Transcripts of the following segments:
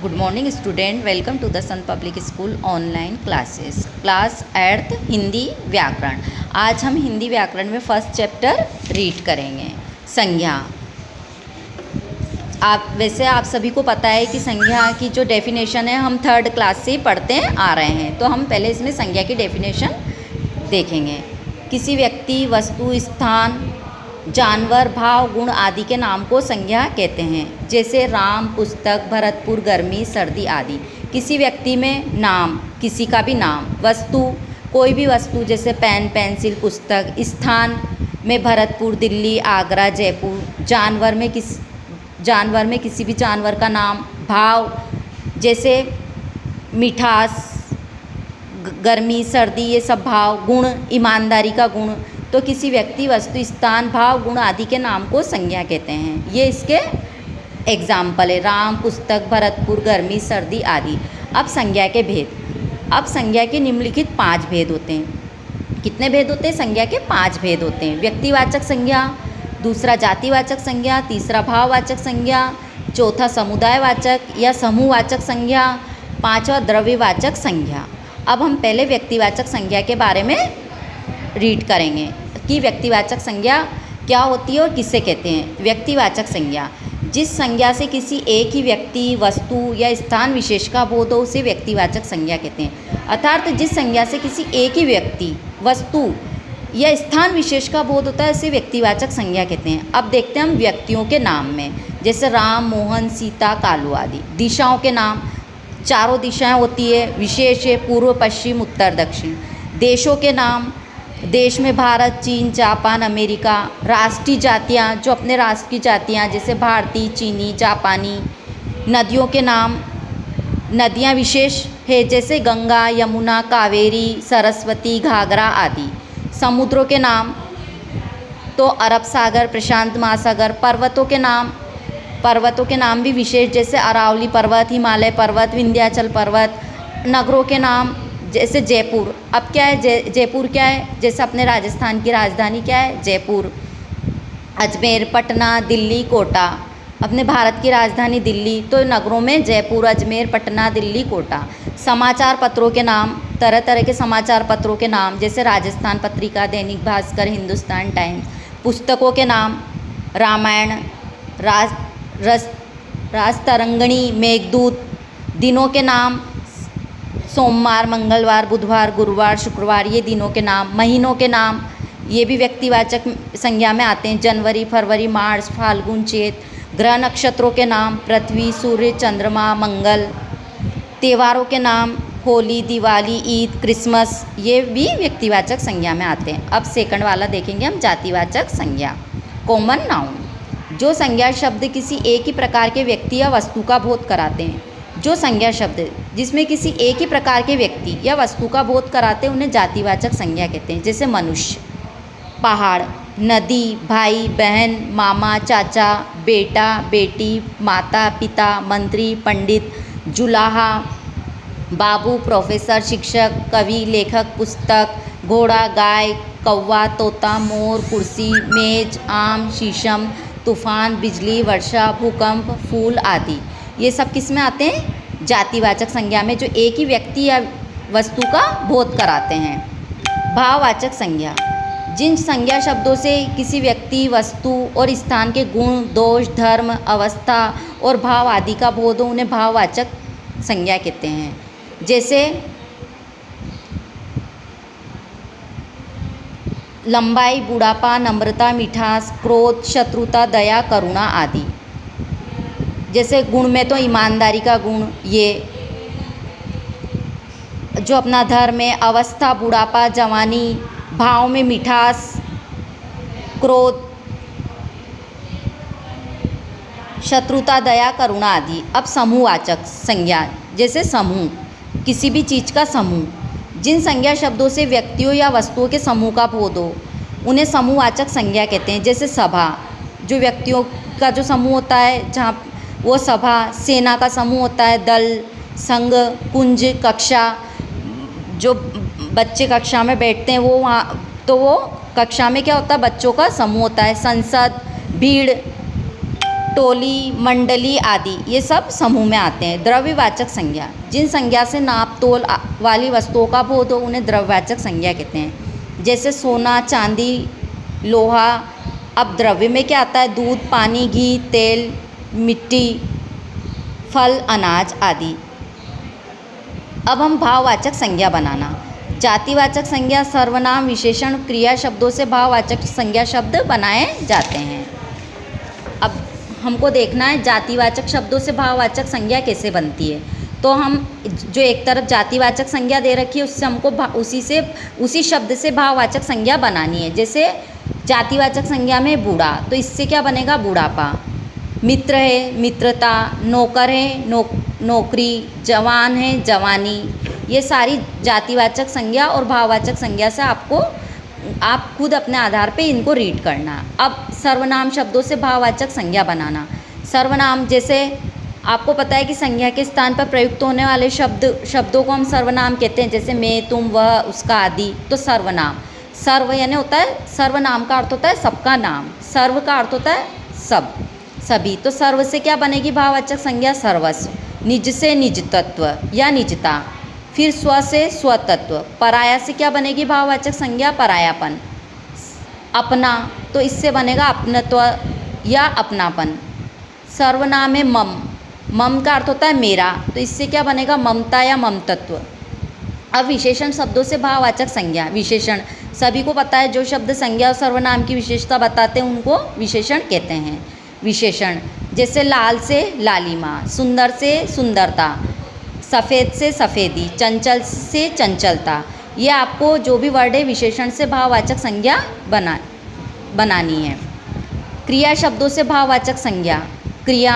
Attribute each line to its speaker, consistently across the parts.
Speaker 1: Good morning student, welcome to the sun public school online classes. Class 8 Hindi व्याकरण। आज हम हिंदी व्याकरण में फर्स्ट चैप्टर रीड करेंगे। संज्ञा। आप सभी को पता है कि संज्ञा की जो डेफिनेशन है हम थर्ड क्लास से पढ़ते आ रहे हैं, तो हम पहले इसमें संज्ञा की डेफिनेशन देखेंगे। किसी व्यक्ति, वस्तु, स्थान, जानवर, भाव, गुण आदि के नाम को संज्ञा कहते हैं, जैसे राम, पुस्तक, भरतपुर, गर्मी, सर्दी आदि। किसी व्यक्ति में नाम, किसी का भी नाम। वस्तु, कोई भी वस्तु जैसे पेन, पेंसिल, पुस्तक। स्थान में भरतपुर, दिल्ली, आगरा, जयपुर। जानवर में किसी भी जानवर का नाम। भाव जैसे मिठास, गर्मी, सर्दी, ये सब भाव। गुण, ईमानदारी का गुण। तो किसी व्यक्ति, वस्तु, स्थान, भाव, गुण आदि के नाम को संज्ञा कहते हैं। ये इसके एग्जाम्पल है, राम, पुस्तक, भरतपुर, गर्मी, सर्दी आदि। अब संज्ञा के भेद। अब संज्ञा के निम्नलिखित 5 भेद होते हैं। कितने भेद होते हैं? संज्ञा के 5 भेद होते हैं। व्यक्तिवाचक संज्ञा, दूसरा जातिवाचक संज्ञा, तीसरा भाववाचक संज्ञा, चौथा समुदायवाचक या समूहवाचक संज्ञा, पांचवा द्रव्यवाचक संज्ञा। अब हम पहले व्यक्तिवाचक संज्ञा के बारे में रीड करेंगे कि व्यक्तिवाचक संज्ञा क्या होती है और किसे कहते हैं। व्यक्तिवाचक संज्ञा, जिस संज्ञा से किसी एक ही व्यक्ति, वस्तु या स्थान विशेष का बोध हो उसे व्यक्तिवाचक संज्ञा कहते हैं। अर्थात जिस संज्ञा से किसी एक ही व्यक्ति, वस्तु या स्थान विशेष का बोध होता है उसे व्यक्तिवाचक संज्ञा कहते हैं। अब देखते हैं हम व्यक्तियों के नाम में, जैसे राम, मोहन, सीता, कालू आदि। दिशाओं के नाम, चारों दिशाएं होती है, विशेष है, पूर्व, पश्चिम, उत्तर, दक्षिण। देशों के नाम, देश में भारत, चीन, जापान, अमेरिका। राष्ट्रीय जातियाँ, जो अपने राष्ट्र की जातियाँ जैसे भारतीय, चीनी, जापानी। नदियों के नाम, नदियाँ विशेष है जैसे गंगा, यमुना, कावेरी, सरस्वती, घाघरा आदि। समुद्रों के नाम तो अरब सागर, प्रशांत महासागर। पर्वतों के नाम भी विशेष जैसे अरावली पर्वत, हिमालय पर्वत, विंध्याचल पर्वत। नगरों के नाम जैसे जयपुर। अब क्या है जयपुर क्या है? जैसे अपने राजस्थान की राजधानी क्या है? जयपुर। अजमेर, पटना, दिल्ली, कोटा। अपने भारत की राजधानी दिल्ली, तो नगरों में जयपुर, अजमेर, पटना, दिल्ली, कोटा। समाचार पत्रों के नाम, तरह तरह के समाचार पत्रों के नाम जैसे राजस्थान पत्रिका, दैनिक भास्कर, हिंदुस्तान टाइम्स। पुस्तकों के नाम, रामायण, राजतरंगिणी, मेघदूत। दिनों के नाम, सोमवार, मंगलवार, बुधवार, गुरुवार, शुक्रवार, ये दिनों के नाम। महीनों के नाम, ये भी व्यक्तिवाचक संज्ञा में आते हैं, जनवरी, फरवरी, मार्च, फाल्गुन, चैत। ग्रह नक्षत्रों के नाम, पृथ्वी, सूर्य, चंद्रमा, मंगल। त्योहारों के नाम, होली, दिवाली, ईद, क्रिसमस, ये भी व्यक्तिवाचक संज्ञा में आते हैं। अब सेकंड वाला देखेंगे हम, जातिवाचक संज्ञा, कॉमन नाउन। जो संज्ञा शब्द किसी एक ही प्रकार के व्यक्ति या वस्तु का बोध कराते हैं। जो संज्ञा शब्द जिसमें किसी एक ही प्रकार के व्यक्ति या वस्तु का बोध कराते हैं उन्हें जातिवाचक संज्ञा कहते हैं। जैसे मनुष्य, पहाड़, नदी, भाई, बहन, मामा, चाचा, बेटा, बेटी, माता, पिता, मंत्री, पंडित, जुलाहा, बाबू, प्रोफेसर, शिक्षक, कवि, लेखक, पुस्तक, घोड़ा, गाय, कौवा, तोता, मोर, कुर्सी, मेज, आम, शीशम, तूफान, बिजली, वर्षा, भूकंप, फूल आदि। ये सब किस में आते हैं? जातिवाचक संज्ञा में, जो एक ही व्यक्ति या वस्तु का बोध कराते हैं। भाववाचक संज्ञा, जिन संज्ञा शब्दों से किसी व्यक्ति, वस्तु और स्थान के गुण, दोष, धर्म, अवस्था और भाव आदि का बोध हो उन्हें भाववाचक संज्ञा कहते हैं। जैसे लंबाई, बुढ़ापा, नम्रता, मिठास, क्रोध, शत्रुता, दया, करुणा आदि। जैसे गुण में तो ईमानदारी का गुण, ये जो अपना धर्म है। अवस्था, बुढ़ापा, जवानी। भाव में मिठास, क्रोध, शत्रुता, दया, करुणा आदि। अब समूहवाचक संज्ञा, जैसे समूह, किसी भी चीज़ का समूह। जिन संज्ञा शब्दों से व्यक्तियों या वस्तुओं के समूह का बोध हो उन्हें समूहवाचक संज्ञा कहते हैं। जैसे सभा, जो व्यक्तियों का जो समूह होता है जहाँ वो सभा। सेना का समूह होता है दल, संघ, कुंज, कक्षा। जो बच्चे कक्षा में बैठते हैं वो वहाँ, तो वो कक्षा में क्या होता है? बच्चों का समूह होता है। संसद, भीड़, टोली, मंडली आदि ये सब समूह में आते हैं। द्रव्यवाचक संज्ञा, जिन संज्ञा से नाप तोल वाली वस्तुओं का बोध हो उन्हें द्रव्यवाचक संज्ञा कहते हैं। जैसे सोना, चांदी, लोहा। अब द्रव्य में क्या आता है? दूध, पानी, घी, तेल, मिट्टी, फल, अनाज आदि। अब हम भाववाचक संज्ञा बनाना। जातिवाचक संज्ञा सर्वनाम, विशेषण, क्रिया शब्दों से भाववाचक संज्ञा शब्द बनाए जाते हैं। अब हमको देखना है जातिवाचक शब्दों से भाववाचक संज्ञा कैसे बनती है। तो हम जो एक तरफ जातिवाचक संज्ञा दे रखी है उससे हमको उसी शब्द से भाववाचक संज्ञा बनानी है। जैसे जातिवाचक संज्ञा में बूढ़ा, तो इससे क्या बनेगा? बुढ़ापा। मित्र है, मित्रता। नौकर है, नौकरी। जवान है, जवानी। ये सारी जातिवाचक संज्ञा और भाववाचक संज्ञा से आप खुद अपने आधार पे इनको रीड करना। अब सर्वनाम शब्दों से भाववाचक संज्ञा बनाना। सर्वनाम, जैसे आपको पता है कि संज्ञा के स्थान पर प्रयुक्त होने वाले शब्दों को हम सर्वनाम कहते हैं। जैसे मैं, तुम, वह, उसका आदि। तो सर्वनाम, सर्व यानी होता है, सर्वनाम का अर्थ होता है सबका नाम। सर्व का अर्थ होता है सब, सभी। तो सर्व से क्या बनेगी भाववाचक संज्ञा? सर्वस्व। निज से निजतत्व या निजता। फिर स्व से स्वतत्व। पराया से क्या बनेगी भाववाचक संज्ञा? परायापन। अपना, तो इससे बनेगा अपनत्व या अपनापन। सर्वनाम में मम, मम का अर्थ होता है मेरा, तो इससे क्या बनेगा? ममता या ममतत्व। अब विशेषण शब्दों से भाववाचक संज्ञा। विशेषण, सभी को पता है जो शब्द संज्ञा और सर्वनाम की विशेषता बताते हैं उनको विशेषण कहते हैं। विशेषण, जैसे लाल से लालिमा, सुंदर से सुंदरता, सफ़ेद से सफ़ेदी, चंचल से चंचलता। ये आपको जो भी वर्ड है विशेषण से भाववाचक संज्ञा बनानी है। क्रिया शब्दों से भाववाचक संज्ञा। क्रिया,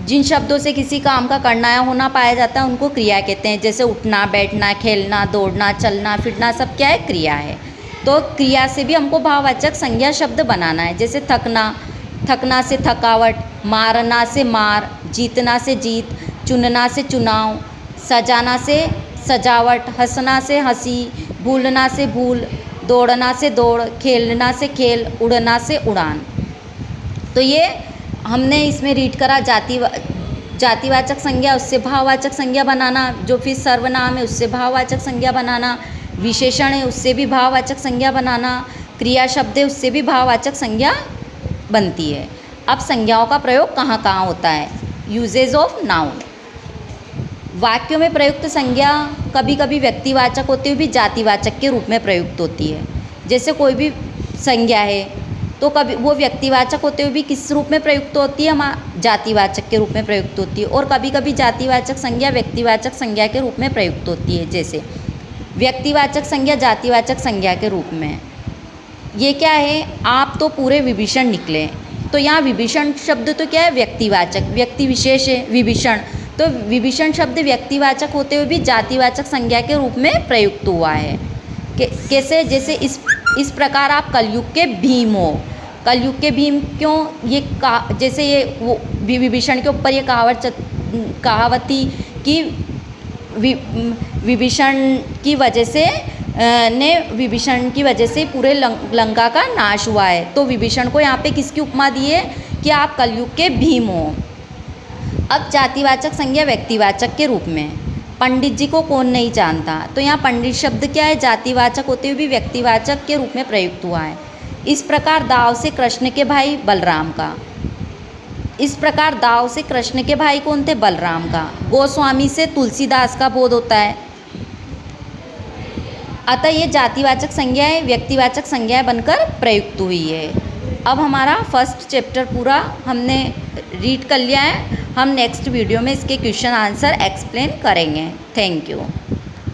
Speaker 1: जिन शब्दों से किसी काम का करना या होना पाया जाता है उनको क्रिया कहते हैं। जैसे उठना, बैठना, खेलना, दौड़ना, चलना, फिरना, सब क्या है? क्रिया है। तो क्रिया से भी हमको भाववाचक संज्ञा शब्द बनाना है। जैसे थकना, थकना से थकावट। मारना से मार। जीतना से जीत। चुनना से चुनाव। सजाना से सजावट। हंसना से हंसी। भूलना से भूल। दौड़ना से दौड़। खेलना से खेल। उड़ना से उड़ान। तो ये हमने इसमें रीड करा जातिवाचक संज्ञा, उससे भाववाचक संज्ञा बनाना। जो फिर सर्वनाम है उससे भाववाचक संज्ञा बनाना। विशेषण है उससे भी भाववाचक संज्ञा बनाना। क्रिया शब्द है उससे भी भाववाचक संज्ञा बनती है। अब संज्ञाओं का प्रयोग कहाँ कहाँ होता है? Uses of noun. वाक्यों में प्रयुक्त संज्ञा कभी कभी व्यक्तिवाचक होते हुए भी जातिवाचक के रूप में प्रयुक्त होती है। जैसे कोई भी संज्ञा है तो कभी वो व्यक्तिवाचक होते हुए भी किस रूप में प्रयुक्त होती है? जातिवाचक के रूप में प्रयुक्त होती है। और कभी कभी जातिवाचक संज्ञा व्यक्तिवाचक संज्ञा के रूप में प्रयुक्त होती है। जैसे व्यक्तिवाचक संज्ञा जातिवाचक संज्ञा के रूप में। ये क्या है? आप तो पूरे विभीषण निकले। तो यहाँ विभीषण शब्द तो क्या है? व्यक्तिवाचक, व्यक्ति विशेष है विभीषण। तो विभीषण शब्द व्यक्तिवाचक होते हुए भी जातिवाचक संज्ञा के रूप में प्रयुक्त हुआ है। कैसे? जैसे इस प्रकार आप कलयुग के भीम हो। कलयुग के भीम क्यों? जैसे ये वो विभीषण के ऊपर ये कहावत थी कि विभीषण की वजह से पूरे लंका का नाश हुआ है। तो विभीषण को यहाँ पे किसकी उपमा दी है? कि आप कलयुग के भीम हो। अब जातिवाचक संज्ञा व्यक्तिवाचक के रूप में। पंडित जी को कौन नहीं जानता? तो यहाँ पंडित शब्द क्या है? जातिवाचक होते हुए भी व्यक्तिवाचक के रूप में प्रयुक्त हुआ है। इस प्रकार दाव से कृष्ण के भाई बलराम का। इस प्रकार दाव से कृष्ण के भाई कौन थे? बलराम का। गोस्वामी से तुलसीदास का बोध होता है। अतः ये जातिवाचक संज्ञाएं व्यक्तिवाचक संज्ञाएं बनकर प्रयुक्त हुई है। अब हमारा फर्स्ट चैप्टर पूरा हमने रीड कर लिया है। हम नेक्स्ट वीडियो में इसके क्वेश्चन आंसर एक्सप्लेन करेंगे। Thank you.